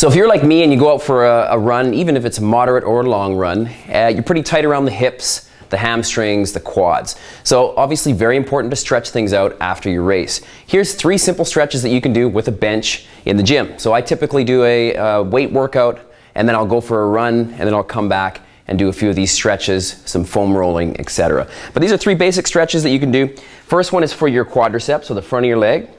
So if you're like me and you go out for a run, even if it's a moderate or long run, you're pretty tight around the hips, the hamstrings, the quads. So obviously very important to stretch things out after your race. Here's 3 simple stretches that you can do with a bench in the gym. So I typically do a weight workout, and then I'll go for a run, and then I'll come back and do a few of these stretches, some foam rolling, etc. But these are 3 basic stretches that you can do. First one is for your quadriceps, so the front of your leg.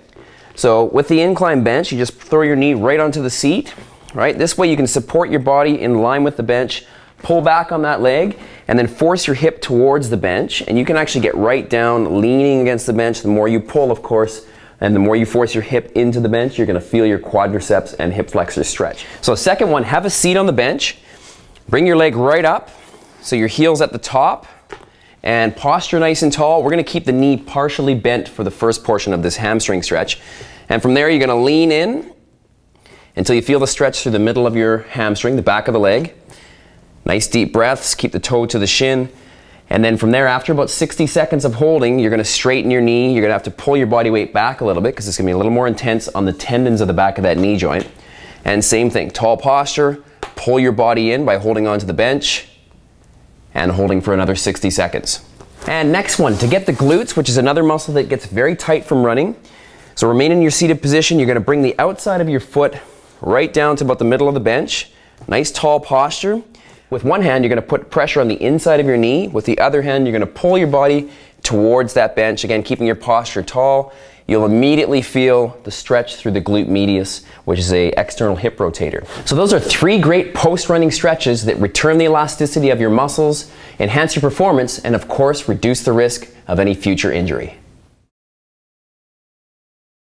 So with the incline bench, you just throw your knee right onto the seat, right? This way you can support your body in line with the bench, pull back on that leg, and then force your hip towards the bench, and you can actually get right down, leaning against the bench. The more you pull, of course, and the more you force your hip into the bench, you're gonna feel your quadriceps and hip flexors stretch. So second one, have a seat on the bench, bring your leg right up, so your heel's at the top, and posture nice and tall. We're gonna keep the knee partially bent for the first portion of this hamstring stretch. And from there, you're gonna lean in until you feel the stretch through the middle of your hamstring, the back of the leg. Nice deep breaths, keep the toe to the shin. And then from there, after about 60 seconds of holding, you're gonna straighten your knee. You're gonna have to pull your body weight back a little bit because it's gonna be a little more intense on the tendons of the back of that knee joint. And same thing, tall posture, pull your body in by holding onto the bench and holding for another 60 seconds. And next one, to get the glutes, which is another muscle that gets very tight from running. So remain in your seated position. You're gonna bring the outside of your foot right down to about the middle of the bench. Nice tall posture. With one hand, you're gonna put pressure on the inside of your knee. With the other hand, you're gonna pull your body towards that bench, again, keeping your posture tall. You'll immediately feel the stretch through the glute medius, which is an external hip rotator. So those are 3 great post-running stretches that return the elasticity of your muscles, enhance your performance, and of course, reduce the risk of any future injury.